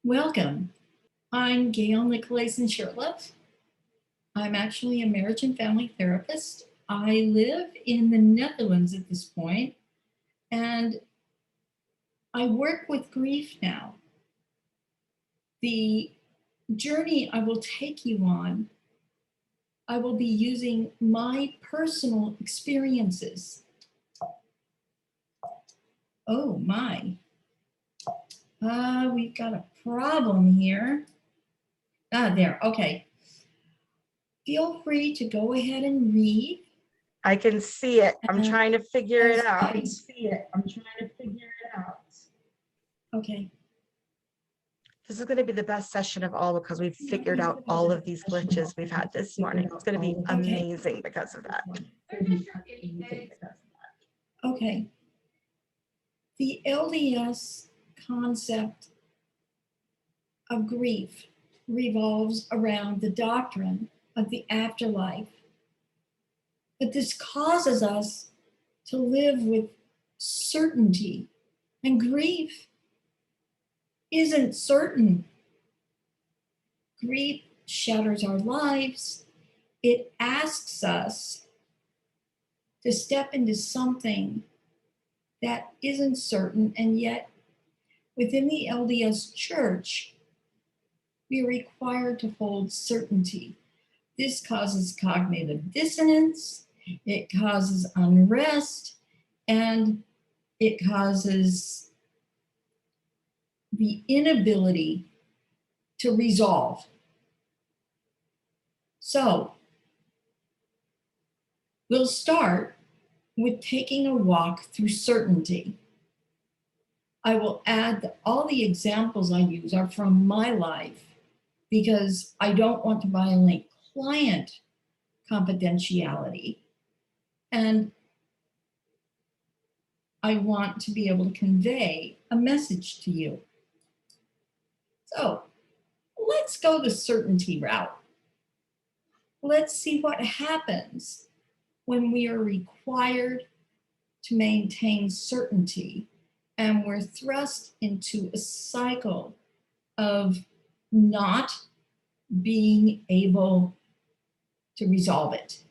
Welcome. I'm Gail Nicolaysen-Shurtleff. I'm actually a marriage and family therapist. I live in the Netherlands at this point, and I work with grief now. The journey I will take you on, I will be using my personal experiences. Oh my. We've got a problem here. There, okay. Feel free to go ahead and read. I can see it. I'm trying to figure it out. I can see it. I'm trying to figure it out. Okay. This is going to be the best session of all because we've figured out all of these glitches we've had this morning. It's going to be amazing because of that. Okay. The LDS concept of grief revolves around the doctrine of the afterlife. But this causes us to live with certainty, and grief isn't certain. Grief shatters our lives. It asks us to step into something that isn't certain, and yet within the LDS Church, we are required to hold certainty. This causes cognitive dissonance, it causes unrest, and it causes the inability to resolve. So, we'll start with taking a walk through certainty. I will add that all the examples I use are from my life because I don't want to violate client confidentiality, and I want to be able to convey a message to you. So let's go the certainty route. Let's see what happens when we are required to maintain certainty and we're thrust into a cycle of not being able to resolve it.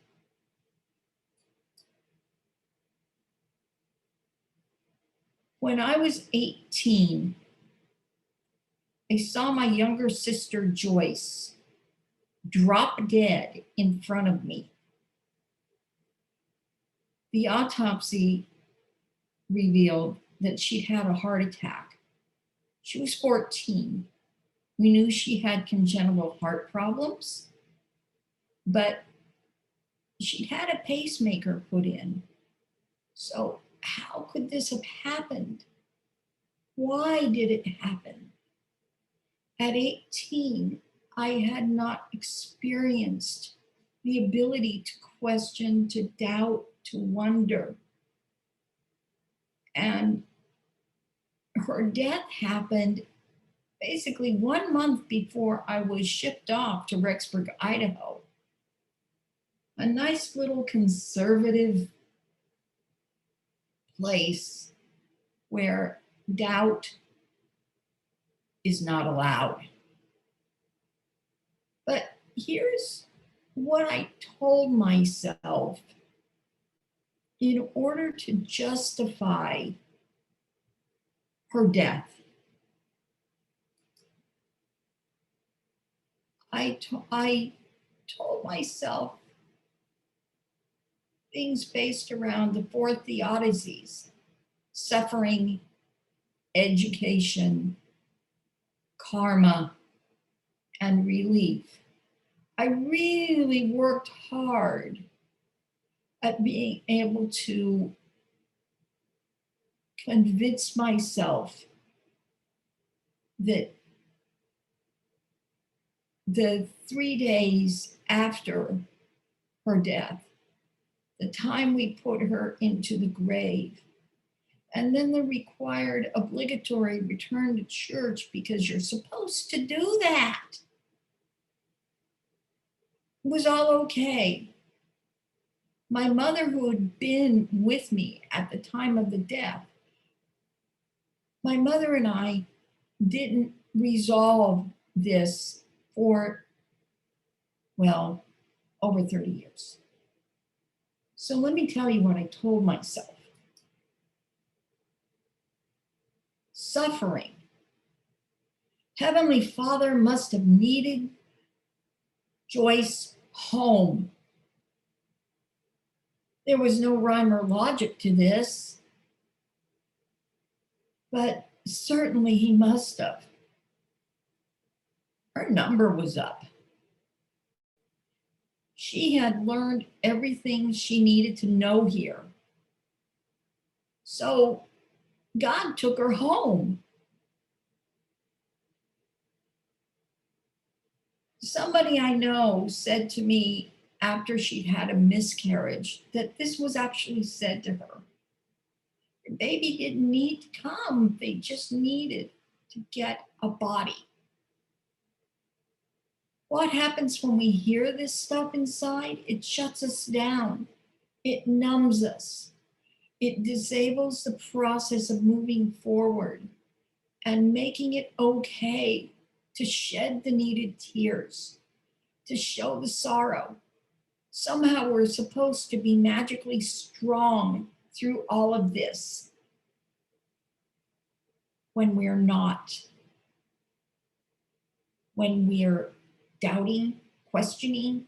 When I was 18, I saw my younger sister Joyce drop dead in front of me. The autopsy revealed that she'd had a heart attack. She was 14. We knew she had congenital heart problems, but she'd had a pacemaker put in. So how could this have happened? Why did it happen? At 18, I had not experienced the ability to question, to doubt, to wonder. And her death happened basically 1 month before I was shipped off to Rexburg, Idaho. A nice little conservative place where doubt is not allowed. But here's what I told myself in order to justify her death. I told myself things based around the four theodicies: suffering, education, karma, and relief. I really worked hard at being able to convince myself that the 3 days after her death, the time we put her into the grave, and then the required obligatory return to church because you're supposed to do that, was all okay. My mother, who had been with me at the time of the death, my mother and I didn't resolve this for, well, over 30 years. So let me tell you what I told myself. Suffering. Heavenly Father must have needed Joyce home. There was no rhyme or logic to this, but certainly he must have. Her number was up. She had learned everything she needed to know here. So God took her home. Somebody I know said to me after she'd had a miscarriage that this was actually said to her. Your baby didn't need to come. They just needed to get a body. What happens when we hear this stuff inside? It shuts us down. It numbs us. It disables the process of moving forward and making it okay to shed the needed tears, to show the sorrow. Somehow we're supposed to be magically strong through all of this when we're not. When we're doubting, questioning.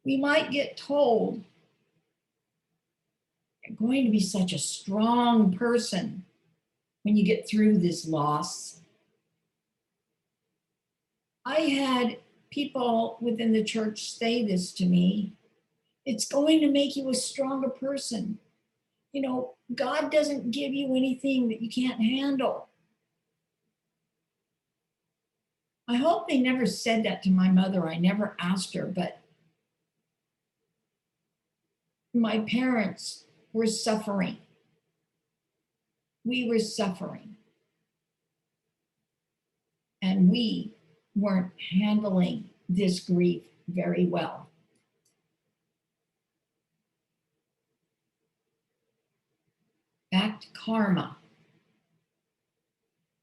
We might get told, you're going to be such a strong person when you get through this loss. I had people within the church say this to me. It's going to make you a stronger person. You know, God doesn't give you anything that you can't handle. I hope they never said that to my mother. I never asked her, but my parents were suffering. We were suffering. And we weren't handling this grief very well. Back to karma.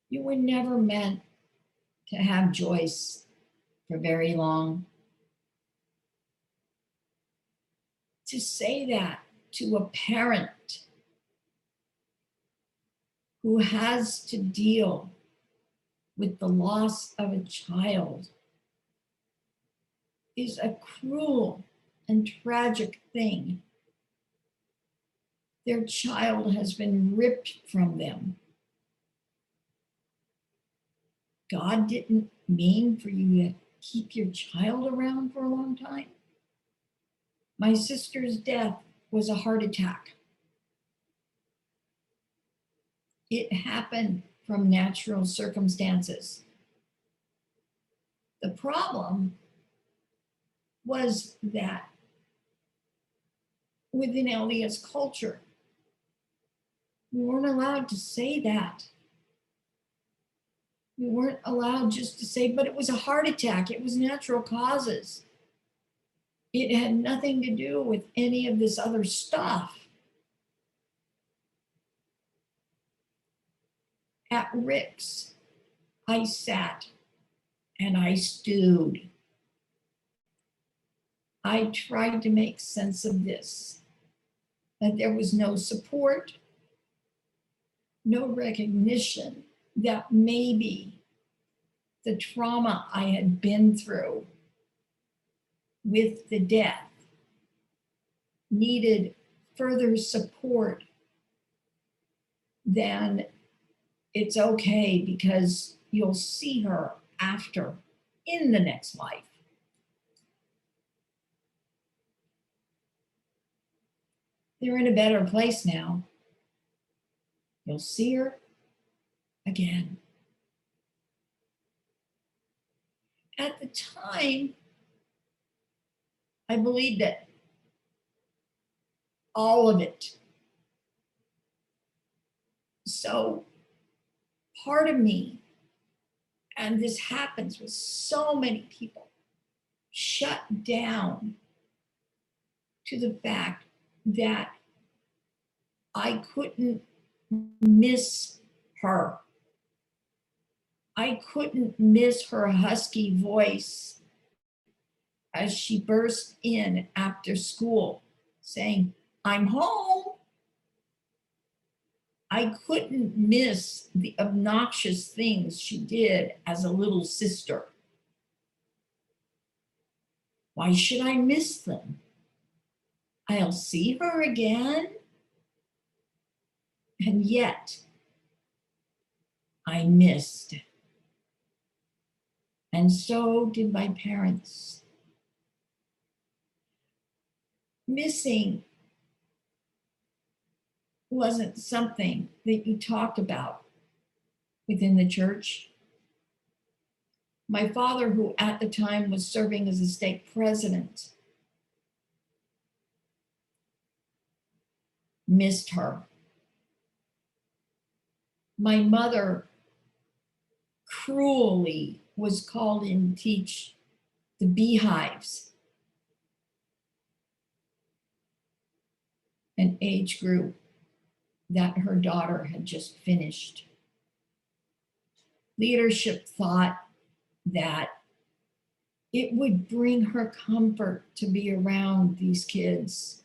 You were never meant to have Joyce for very long. To say that to a parent who has to deal with the loss of a child is a cruel and tragic thing. Their child has been ripped from them. God didn't mean for you to keep your child around for a long time. My sister's death was a heart attack. It happened from natural circumstances. The problem was that within LDS culture, we weren't allowed to say that. We weren't allowed just to say, but it was a heart attack. It was natural causes. It had nothing to do with any of this other stuff. At Rick's, I sat and I stewed. I tried to make sense of this, that there was no support, no recognition that maybe the trauma I had been through with the death needed further support than it's okay because you'll see her after in the next life. They're in a better place now. You'll see her again. At the time, I believed that all of it. So part of me, and this happens with so many people, shut down to the fact that I couldn't miss her. I couldn't miss her husky voice as she burst in after school saying, "I'm home." I couldn't miss the obnoxious things she did as a little sister. Why should I miss them? I'll see her again. And yet, I missed. And so did my parents. Missing wasn't something that you talked about within the church. My father, who at the time was serving as a stake president, missed her. My mother cruelly was called in to teach the beehives, an age group that her daughter had just finished. Leadership thought that it would bring her comfort to be around these kids.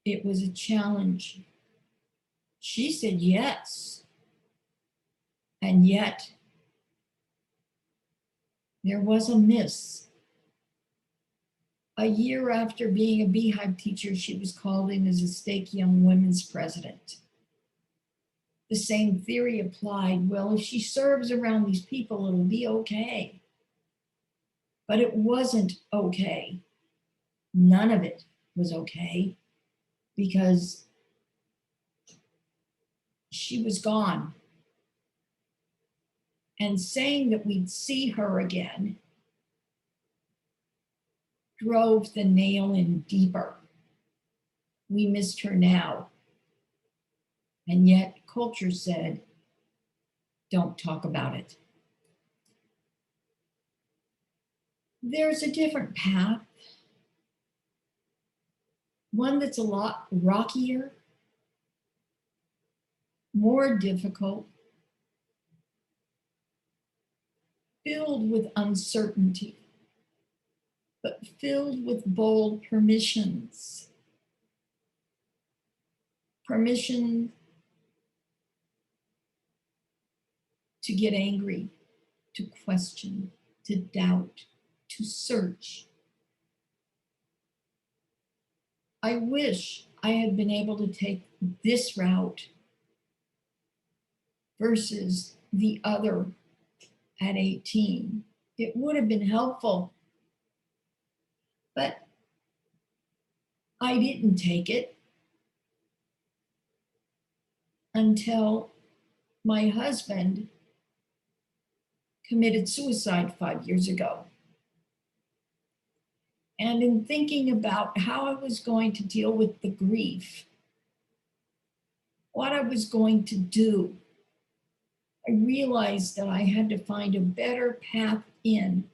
It was a challenge. She said yes. And yet, there was a miss. A year after being a beehive teacher, she was called in as a stake young women's president. The same theory applied. Well, if she serves around these people, it'll be okay. But it wasn't okay. None of it was okay because she was gone. And saying that we'd see her again drove the nail in deeper. We missed her now. And yet culture said, don't talk about it. There's a different path, one that's a lot rockier, more difficult, filled with uncertainty, but filled with bold permissions. Permission to get angry, to question, to doubt, to search. I wish I had been able to take this route versus the other at 18. It would have been helpful, but I didn't take it until my husband committed suicide 5 years ago. And in thinking about how I was going to deal with the grief, what I was going to do, I realized that I had to find a better path in,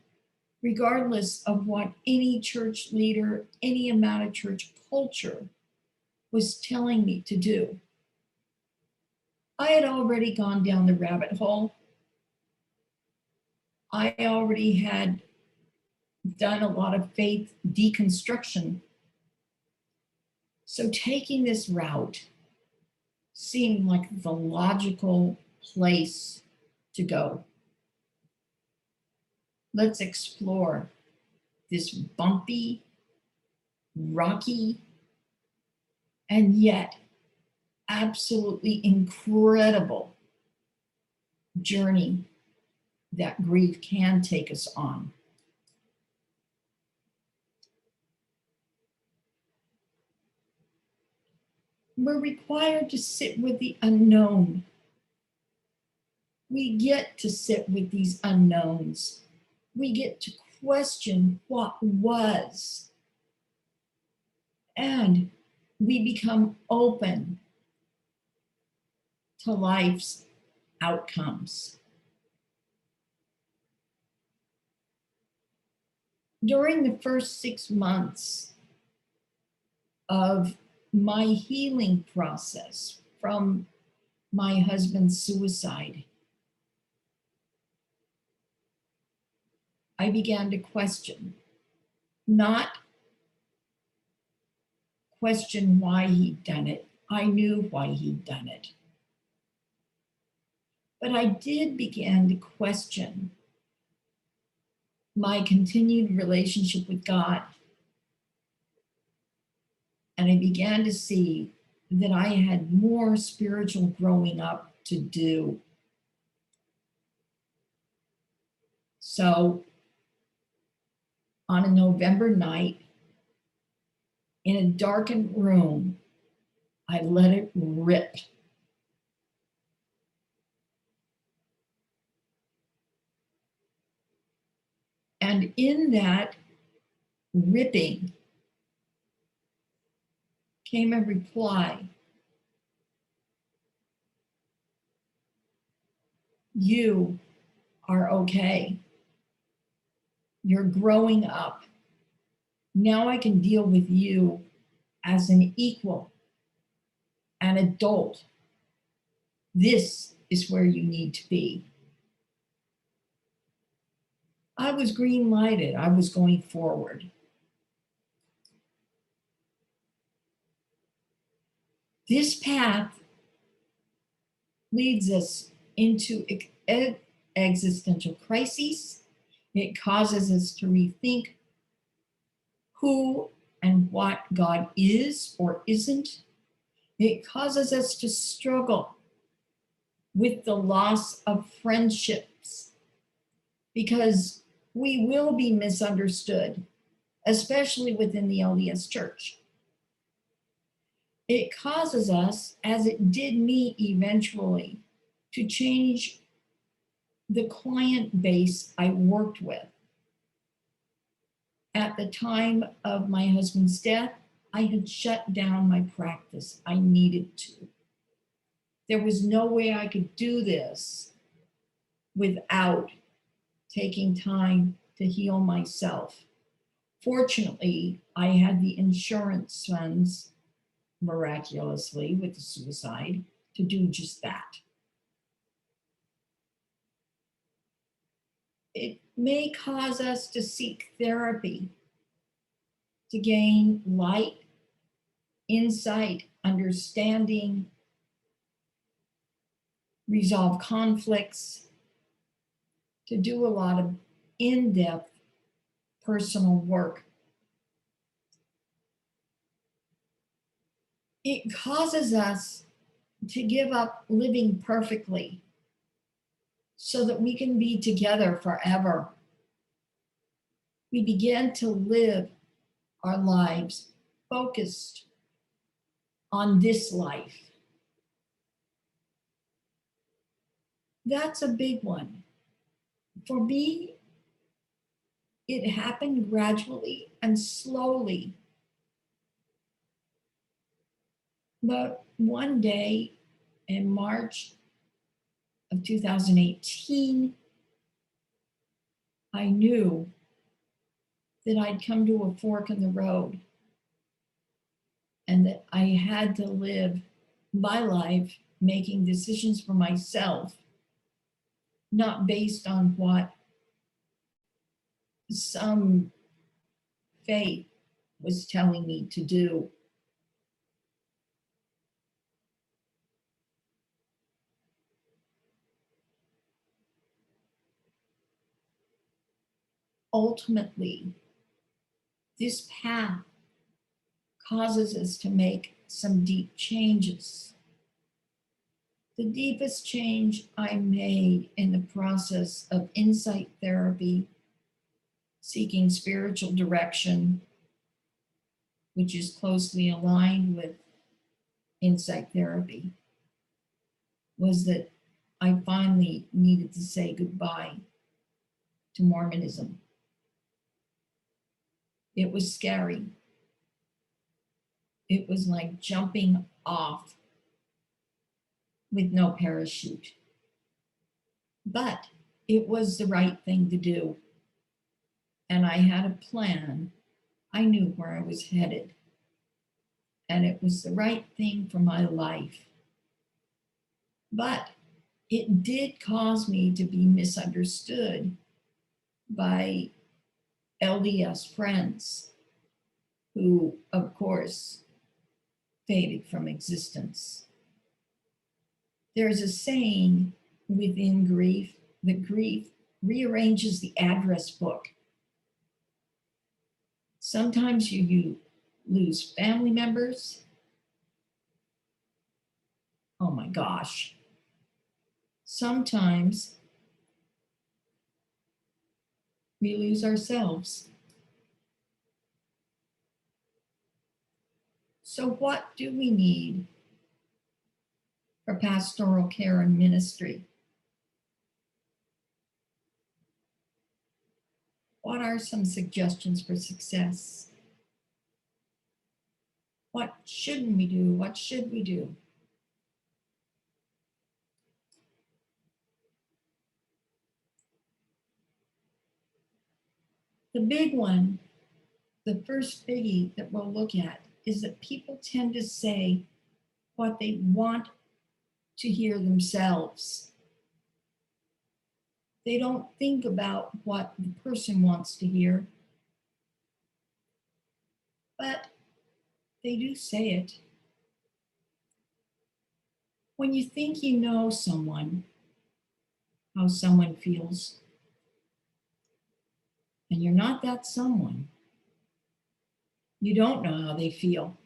regardless of what any church leader, any amount of church culture was telling me to do. I had already gone down the rabbit hole. I already had done a lot of faith deconstruction. So taking this route seemed like the logical place to go. Let's explore this bumpy, rocky, and yet absolutely incredible journey that grief can take us on. We're required to sit with the unknown. We get to sit with these unknowns. We get to question what was. And we become open to life's outcomes. During the first 6 months of my healing process from my husband's suicide, I began to question, not question why he'd done it. I knew why he'd done it. But I did begin to question my continued relationship with God. And I began to see that I had more spiritual growing up to do. So on a November night, in a darkened room, I let it rip. And in that ripping came a reply. You are okay. You're growing up. Now I can deal with you as an equal, an adult. This is where you need to be. I was green lighted. I was going forward. This path leads us into existential crises. It causes us to rethink who and what God is or isn't. It causes us to struggle with the loss of friendships because we will be misunderstood, especially within the LDS Church. It causes us, as it did me eventually, to change the client base I worked with. At the time of my husband's death, I had shut down my practice. I needed to. There was no way I could do this without taking time to heal myself. Fortunately, I had the insurance funds, miraculously, with the suicide, to do just that. It may cause us to seek therapy to gain light, insight, understanding, resolve conflicts, to do a lot of in-depth personal work. It causes us to give up living perfectly so that we can be together forever. We begin to live our lives focused on this life. That's a big one. For me, it happened gradually and slowly. But one day in March of 2018, I knew that I'd come to a fork in the road and that I had to live my life making decisions for myself, not based on what some faith was telling me to do. Ultimately, this path causes us to make some deep changes. The deepest change I made in the process of insight therapy, seeking spiritual direction, which is closely aligned with insight therapy, was that I finally needed to say goodbye to Mormonism. It was scary. It was like jumping off with no parachute. But it was the right thing to do. And I had a plan. I knew where I was headed. and it was the right thing for my life. But it did cause me to be misunderstood by LDS friends who, of course, faded from existence. There's a saying within grief that grief rearranges the address book. Sometimes you lose family members. Oh my gosh. Sometimes we lose ourselves. So what do we need for pastoral care and ministry? What are some suggestions for success? What shouldn't we do? What should we do? The big one, the first biggie that we'll look at, is that people tend to say what they want to hear themselves. They don't think about what the person wants to hear, but they do say it. When you think you know someone, how someone feels, and you're not that someone, you don't know how they feel.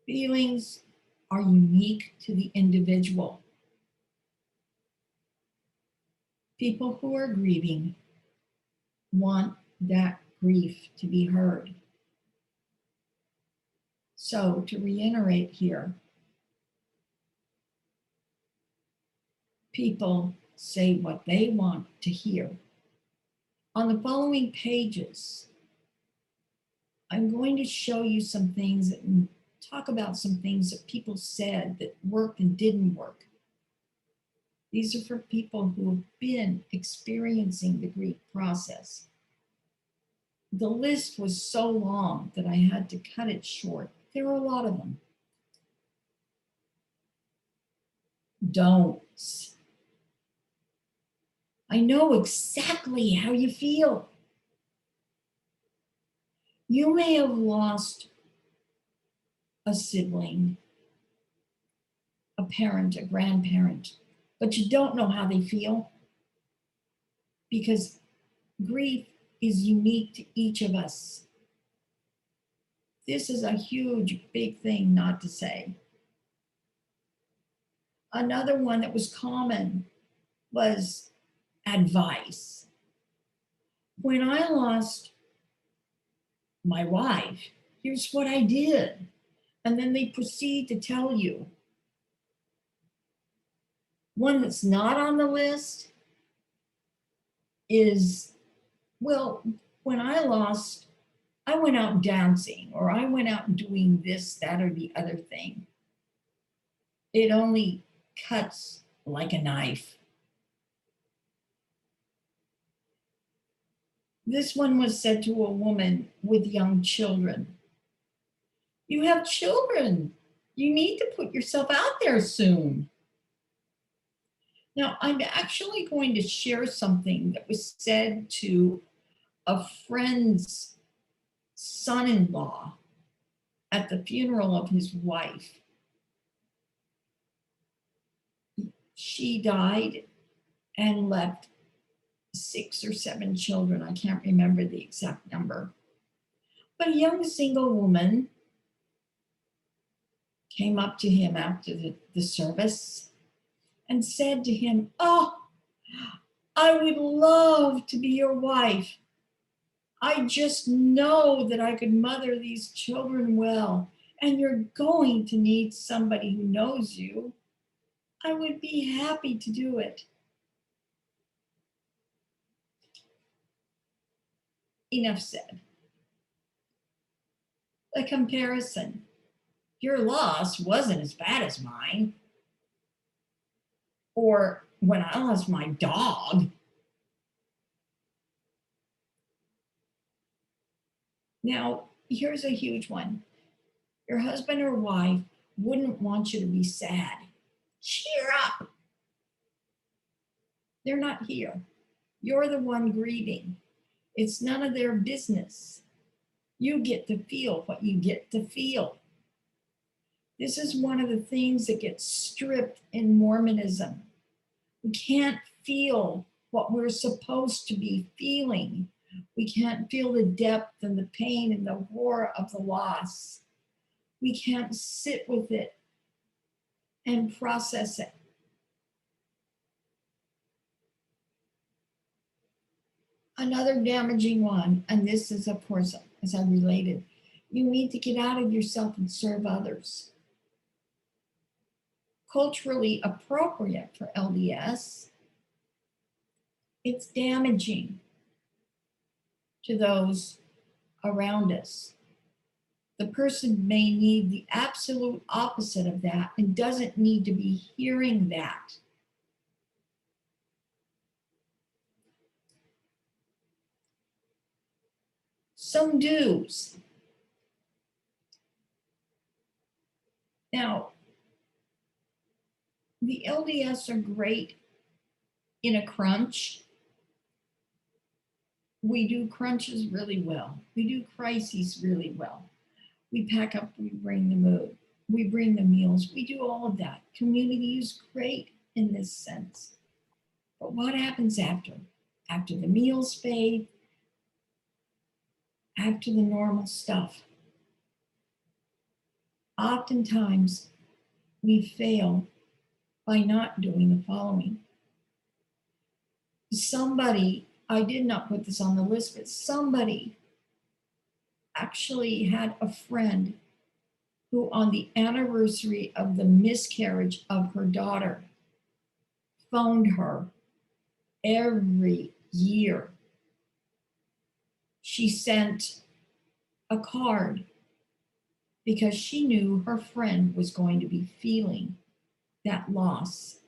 Feelings are unique to the individual. People who are grieving want that grief to be heard. So, to reiterate here, people say what they want to hear. On the following pages, I'm going to show you some things and talk about some things that people said that worked and didn't work. These are for people who have been experiencing the grief process. The list was so long that I had to cut it short. There are a lot of them. Don'ts. I know exactly how you feel. You may have lost a sibling, a parent, a grandparent, but you don't know how they feel because grief is unique to each of us. This is a huge, big thing not to say. Another one that was common was advice. When I lost my wife, here's what I did. And then they proceed to tell you. One that's not on the list is, well, when I lost, I went out dancing, or I went out doing this, that, or the other thing. It only cuts like a knife. This one was said to a woman with young children. You have children. You need to put yourself out there soon. Now, I'm actually going to share something that was said to a friend's son-in-law at the funeral of his wife. She died and left 6 or 7 children. I can't remember the exact number. But a young single woman came up to him after the service and said to him, "Oh, I would love to be your wife. I just know that I could mother these children well, and you're going to need somebody who knows you. I would be happy to do it." Enough said. A comparison. Your loss wasn't as bad as mine. Or when I lost my dog. Now, Here's a huge one. Your husband or wife wouldn't want you to be sad. Cheer up. They're not here. You're the one grieving. It's none of their business. You get to feel what you get to feel. This is one of the things that gets stripped in Mormonism. We can't feel what we're supposed to be feeling. We can't feel the depth and the pain and the horror of the loss. We can't sit with it and process it. Another damaging one, and this is, of course, as I related, you need to get out of yourself and serve others. Culturally appropriate for LDS, it's damaging to those around us. The person may need the absolute opposite of that and doesn't need to be hearing that. Some do's. Now, the LDS are great in a crunch. We do crunches really well. We do crises really well. We pack up, we bring the mood, we bring the meals, we do all of that. Community is great in this sense. But what happens after? After the meals fade, after the normal stuff? Oftentimes, we fail by not doing the following. Somebody, I did not put this on the list, but somebody actually had a friend who, on the anniversary of the miscarriage of her daughter, phoned her every year. She sent a card because she knew her friend was going to be feeling that loss.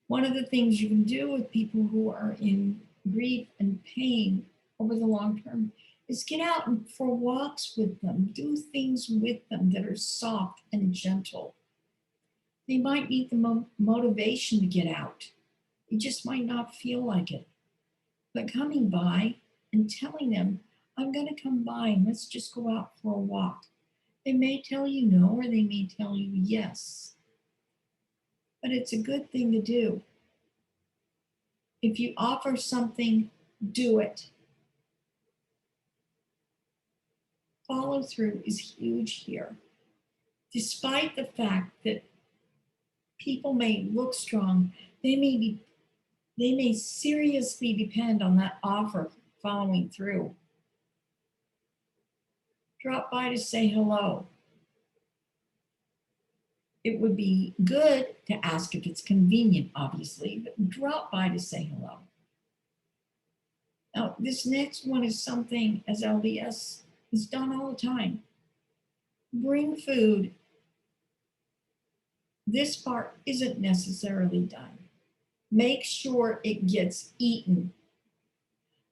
One of the things you can do with people who are in grief and pain over the long term is get out for walks with them, do things with them that are soft and gentle. They might need the motivation to get out. You just might not feel like it. But coming by and telling them, I'm going to come by and let's just go out for a walk. They may tell you no, or they may tell you yes. But it's a good thing to do. If you offer something, do it. Follow through is huge here. Despite the fact that people may look strong, they may seriously depend on that offer following through. Drop by to say hello. It would be good to ask if it's convenient, obviously, but drop by to say hello. Now, this next one is something as LDS is done all the time. Bring food. This part isn't necessarily done. Make sure it gets eaten.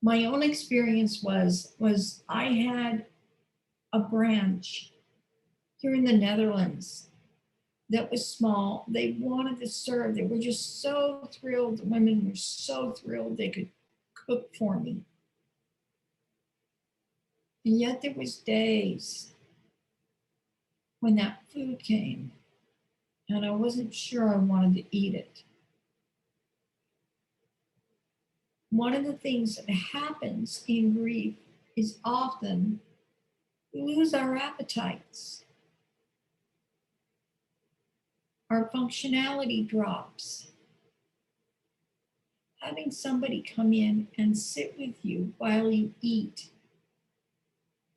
My own experience was I had a branch here in the Netherlands that was small. They wanted to serve. They were just so thrilled. The women were so thrilled they could cook for me. And yet there was days when that food came and I wasn't sure I wanted to eat it. One of the things that happens in grief is often we lose our appetites. Our functionality drops. Having somebody come in and sit with you while you eat,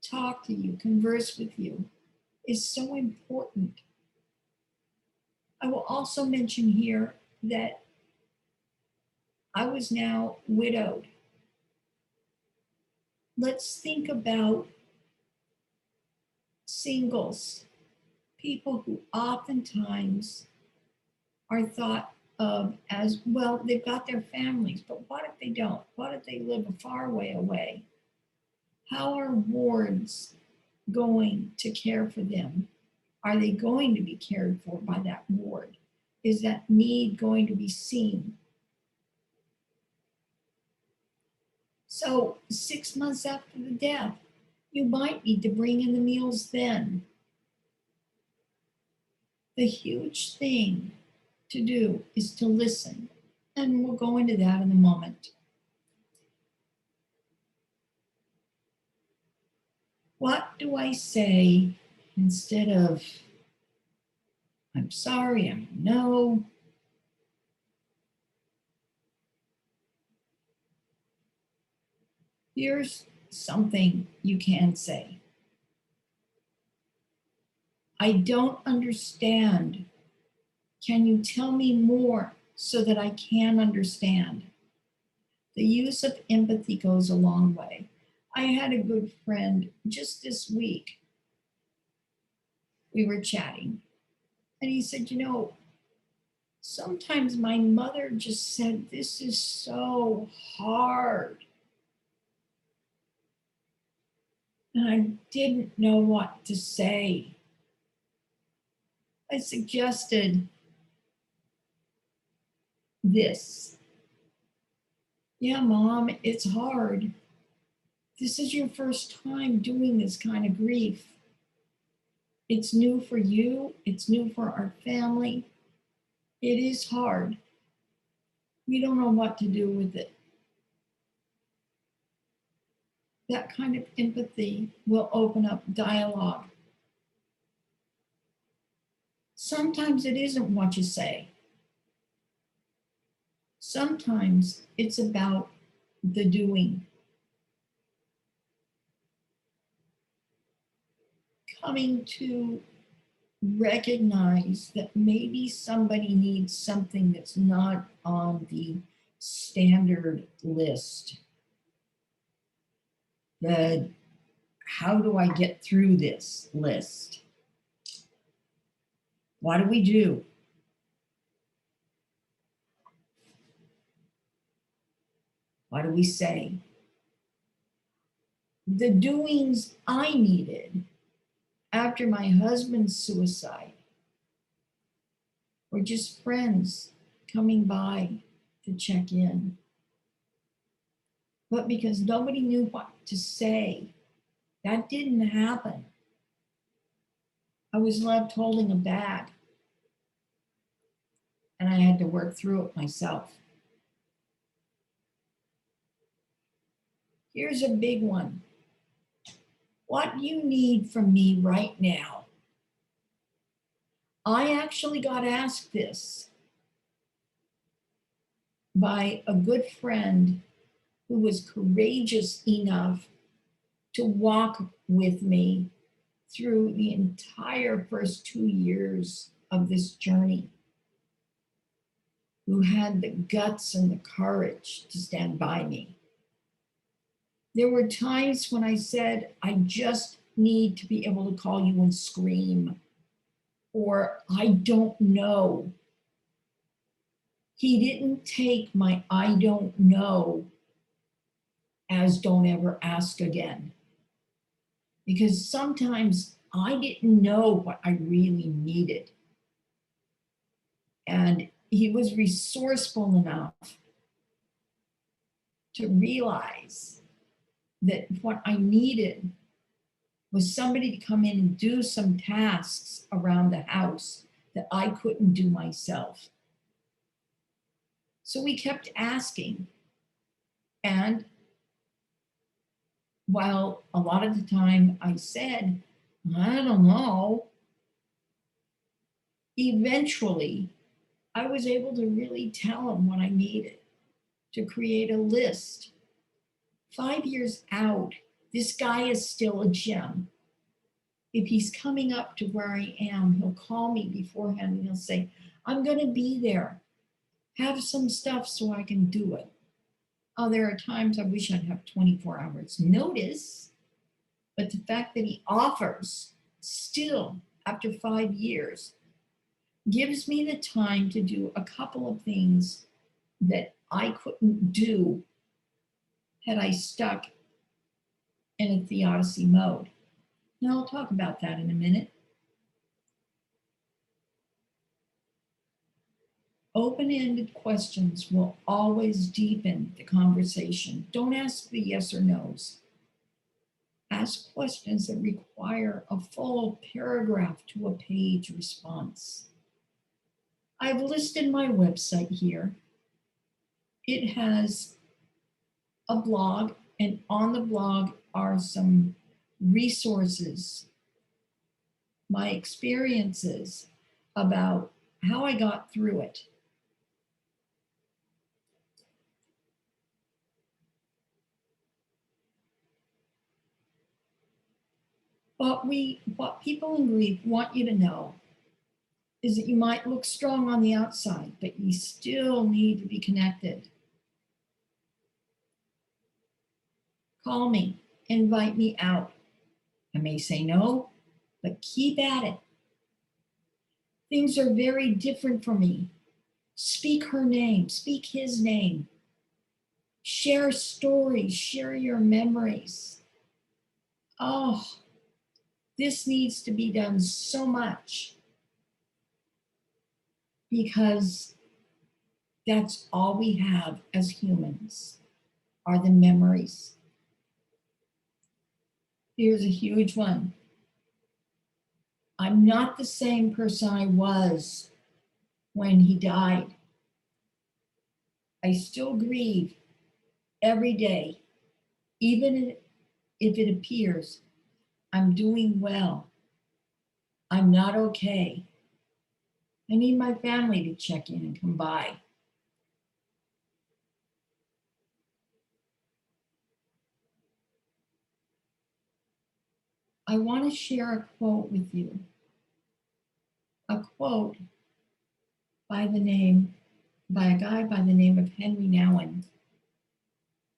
talk to you, converse with you is so important. I will also mention here that I was now widowed. Let's think about singles, people who oftentimes are thought of as well, they've got their families, but what if they don't? What if they live a far way away? How are wards going to care for them? Are they going to be cared for by that ward? Is that need going to be seen? So 6 months after the death, you might need to bring in the meals then. The huge thing to do is to listen, and we'll go into that in a moment. What do I say instead of, I'm sorry, I know? Here's something you can say. I don't understand. Can you tell me more so that I can understand? The use of empathy goes a long way. I had a good friend just this week. We were chatting, and he said, sometimes my mother just said, this is so hard. And I didn't know what to say. I suggested this. Yeah, Mom, it's hard. This is your first time doing this kind of grief. It's new for you. It's new for our family. It is hard. We don't know what to do with it. That kind of empathy will open up dialogue. Sometimes it isn't what you say. Sometimes it's about the doing. Coming to recognize that maybe somebody needs something that's not on the standard list. The how do I get through this list? What do we do? What do we say? The doings I needed after my husband's suicide were just friends coming by to check in. But because nobody knew what to say, that didn't happen. I was left holding a bag, and I had to work through it myself. Here's a big one. What do you need from me right now? I actually got asked this by a good friend who was courageous enough to walk with me through the entire first 2 years of this journey, who had the guts and the courage to stand by me. There were times when I said, I just need to be able to call you and scream, or I don't know. He didn't take my I don't know as don't ever ask again. Because sometimes I didn't know what I really needed. And he was resourceful enough to realize that what I needed was somebody to come in and do some tasks around the house that I couldn't do myself. So we kept asking. And while a lot of the time I said, I don't know, eventually I was able to really tell him what I needed, to create a list. 5 years out, this guy is still a gem. If he's coming up to where I am, he'll call me beforehand and he'll say, I'm going to be there. Have some stuff so I can do it. Oh, there are times I wish I'd have 24 hours notice, but the fact that he offers still after 5 years gives me the time to do a couple of things that I couldn't do had I stuck in a theodicy mode. Now, I'll talk about that in a minute. Open-ended questions will always deepen the conversation. Don't ask the yes or no's. Ask questions that require a full paragraph to a page response. I've listed my website here. It has a blog, and on the blog are some resources, my experiences about how I got through it. What people in grief want you to know is that you might look strong on the outside, but you still need to be connected. Call me, invite me out. I may say no, but keep at it. Things are very different for me. Speak her name, speak his name. Share stories, share your memories. Oh, this needs to be done so much because that's all we have as humans are the memories. Here's a huge one. I'm not the same person I was when he died. I still grieve every day, even if it appears I'm doing well. I'm not okay. I need my family to check in and come by. I want to share a quote with you. A quote by a guy by the name of Henry Nouwen.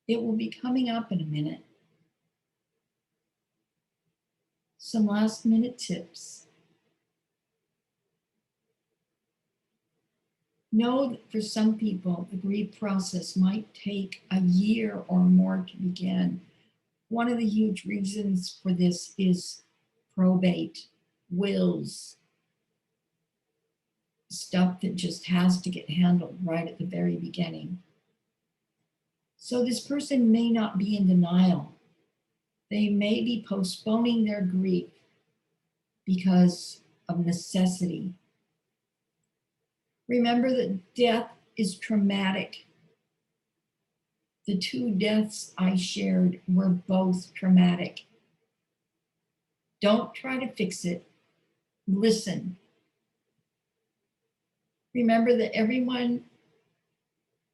It will be coming up in a minute. Some last minute tips. Know that for some people, the grief process might take a year or more to begin. One of the huge reasons for this is probate, wills, stuff that just has to get handled right at the very beginning. So this person may not be in denial. They may be postponing their grief because of necessity. Remember that death is traumatic. The two deaths I shared were both traumatic. Don't try to fix it. Listen. Remember that everyone,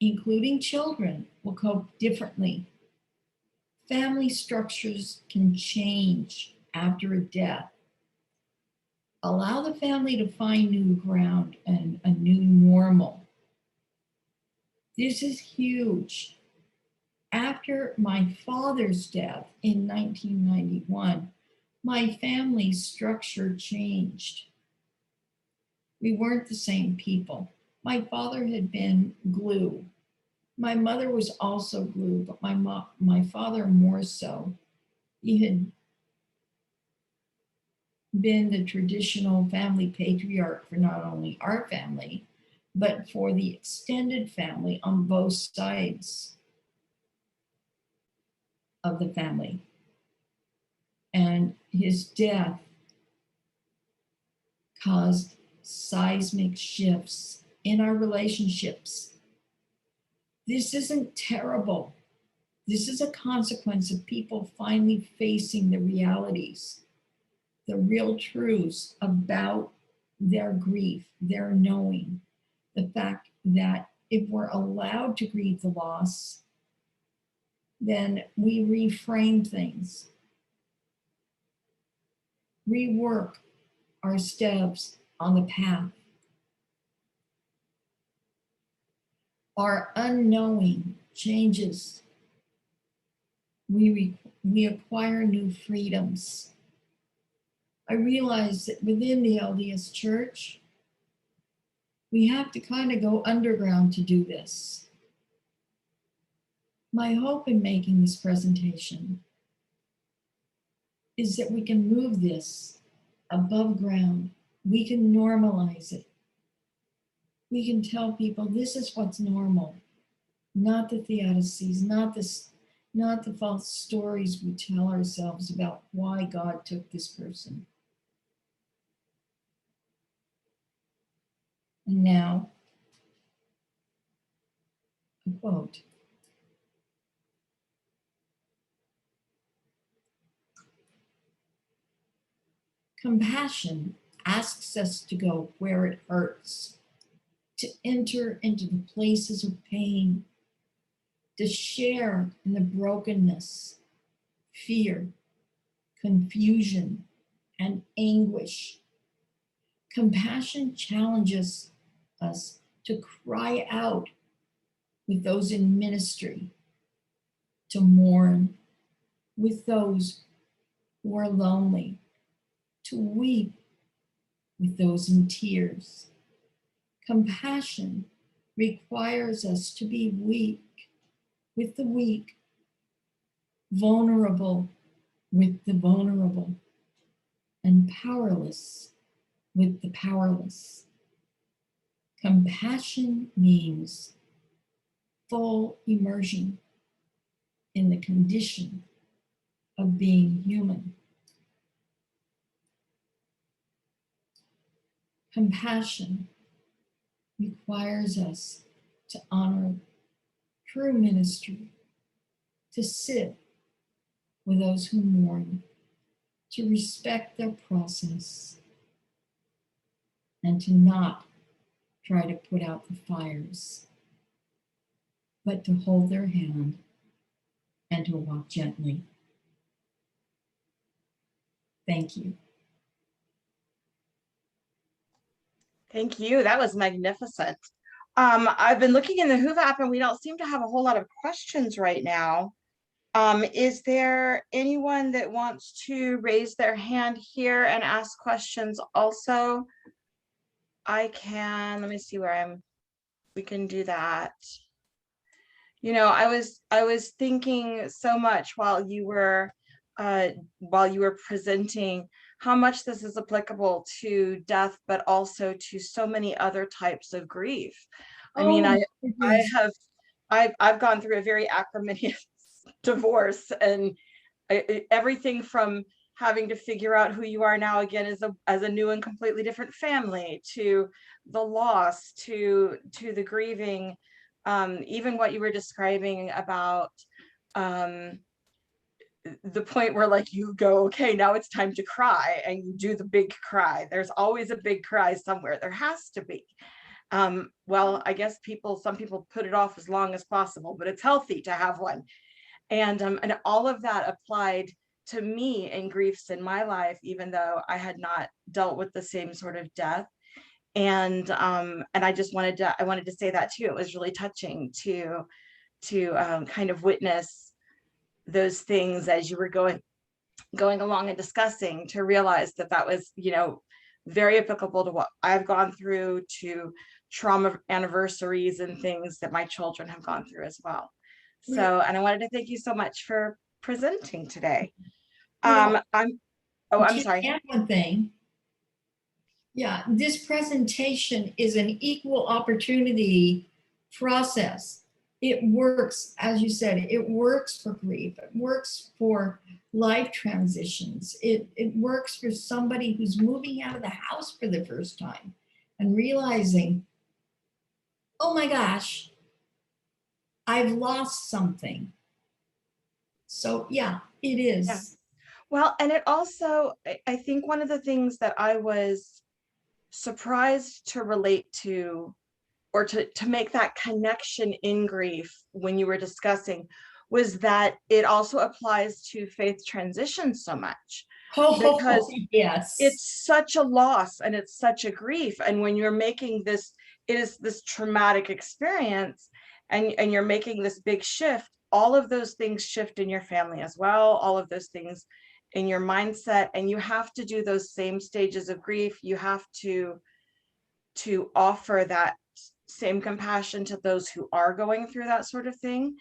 including children, will cope differently. Family structures can change after a death. Allow the family to find new ground and a new normal. This is huge. After my father's death in 1991, my family structure changed. We weren't the same people. My father had been glue. My mother was also glue, but my father more so. He had been the traditional family patriarch for not only our family, but for the extended family on both sides of the family. And his death caused seismic shifts in our relationships. This isn't terrible. This is a consequence of people finally facing the realities, the real truths about their grief, their knowing, the fact that if we're allowed to grieve the loss, then we reframe things, rework our steps on the path. Our unknowing changes. We acquire new freedoms. I realize that within the LDS Church, We have to kind of go underground to do this. My hope in making this presentation is that we can move this above ground. We can normalize it. We can tell people this is what's normal, not the theodicies, not the false stories we tell ourselves about why God took this person. And now, a quote. Compassion asks us to go where it hurts, to enter into the places of pain, to share in the brokenness, fear, confusion, and anguish. Compassion challenges us to cry out with those in ministry, to mourn with those who are lonely, to weep with those in tears. Compassion requires us to be weak with the weak, vulnerable with the vulnerable, and powerless with the powerless. Compassion means full immersion in the condition of being human. Compassion requires us to honor true ministry, to sit with those who mourn, to respect their process, and to not try to put out the fires, but to hold their hand and to walk gently. Thank you. Thank you. That was magnificent. I've been looking in the Who app and we don't seem to have a whole lot of questions right now. Is there anyone that wants to raise their hand here and ask questions also? I can, let me see where we can do that. You know, I was thinking so much while you were presenting how much this is applicable to death, but also to so many other types of grief. I mean, I've gone through a very acrimonious divorce, and everything from having to figure out who you are now again as a new and completely different family, to the loss, to the grieving, even what you were describing about the point where like you go, okay, now it's time to cry, and you do the big cry. There's always a big cry somewhere. There has to be. Well, I guess some people put it off as long as possible, but it's healthy to have one. And all of that applied to me in griefs in my life, even though I had not dealt with the same sort of death. And I just wanted to say that too. It was really touching to kind of witness those things as you were going along and discussing, to realize that was, you know, very applicable to what I've gone through, to trauma anniversaries and things that my children have gone through as well. So, and I wanted to thank you so much for presenting today. I'm sorry. Add one thing. Yeah, this presentation is an equal opportunity process. It works, as you said, it works for grief. It works for life transitions. It works for somebody who's moving out of the house for the first time and realizing, oh my gosh, I've lost something. So yeah, it is. Yeah. Well, and it also, I think one of the things that I was surprised to relate to, or to make that connection in grief when you were discussing, was that it also applies to faith transition so much. Because yes, it's such a loss and it's such a grief. And when you're making this, it is this traumatic experience, and you're making this big shift, all of those things shift in your family as well, all of those things in your mindset, and you have to do those same stages of grief. You have to to offer that same compassion to those who are going through that sort of thing,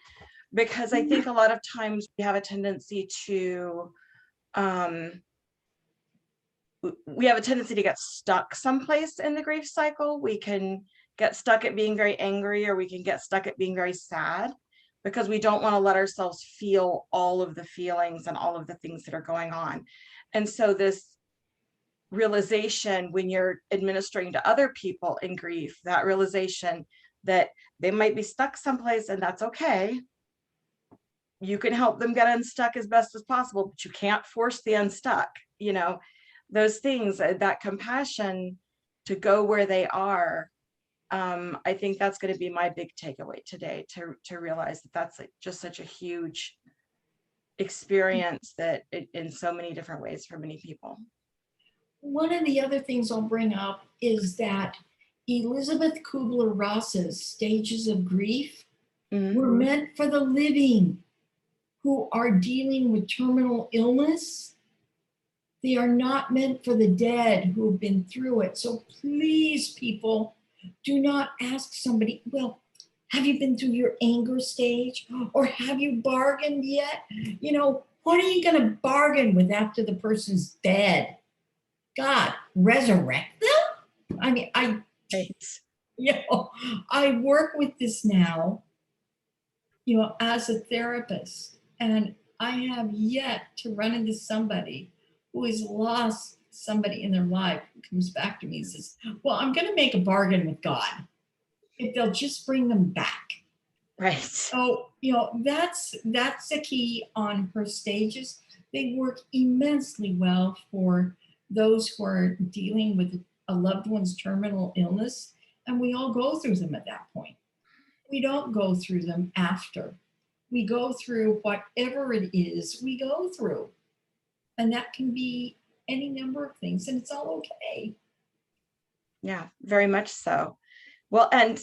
because I think a lot of times we have a tendency to get stuck someplace in the grief cycle. We can get stuck at being very angry, or we can get stuck at being very sad, because we don't want to let ourselves feel all of the feelings and all of the things that are going on. And so this realization, when you're administering to other people in grief, that realization that they might be stuck someplace, and that's okay. You can help them get unstuck as best as possible, but you can't force the unstuck, you know, those things, that compassion to go where they are. I think that's going to be my big takeaway today, to realize that that's just such a huge experience, that in so many different ways for many people. One of the other things I'll bring up is that Elizabeth Kubler-Ross's stages of grief were meant for the living who are dealing with terminal illness. They are not meant for the dead who have been through it. So please, people, do not ask somebody, well, have you been through your anger stage? Or have you bargained yet? You know, what are you going to bargain with after the person's dead? God, resurrect them? I mean, I work with this now, as a therapist, and I have yet to run into somebody who has lost somebody in their life who comes back to me and says, well, I'm going to make a bargain with God if they'll just bring them back. Right. So, that's the key on her stages. They work immensely well for those who are dealing with a loved one's terminal illness. And we all go through them at that point. We don't go through them after. We go through whatever it is we go through. And that can be any number of things, and it's all okay. Yeah, very much so. Well, and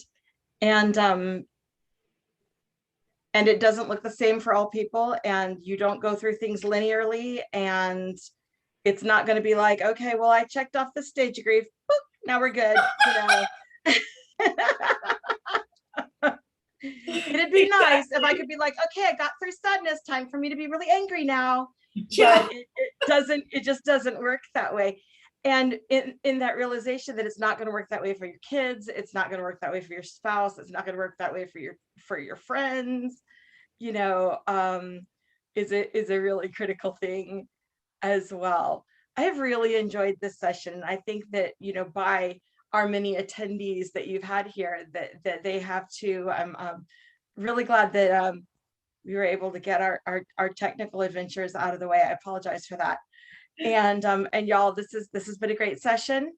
it doesn't look the same for all people, and you don't go through things linearly, and it's not going to be like, okay, well, I checked off the stage of grief, boop, now we're good. It'd be nice if I could be like, okay, I got through sadness, time for me to be really angry now. Yeah. But it just doesn't work that way. And in that realization that it's not going to work that way for your kids, it's not going to work that way for your spouse, it's not going to work that way for your friends, is a really critical thing as well. I have really enjoyed this session. I think that, by our many attendees that you've had here, that they have too. I'm really glad that we were able to get our technical adventures out of the way. I apologize for that. And y'all, this has been a great session.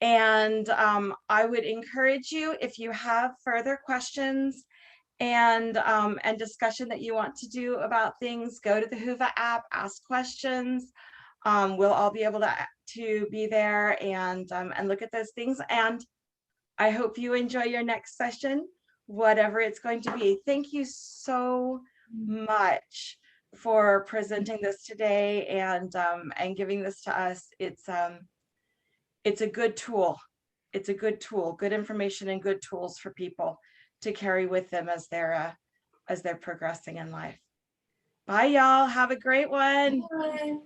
And I would encourage you, if you have further questions and discussion that you want to do about things, go to the Whova app, ask questions. We'll all be able to be there and look at those things. And I hope you enjoy your next session, whatever it's going to be. Thank you so much for presenting this today and giving this to us. It's a good tool. It's a good tool, good information and good tools for people to carry with them as they're progressing in life. Bye, y'all. Have a great one. Bye.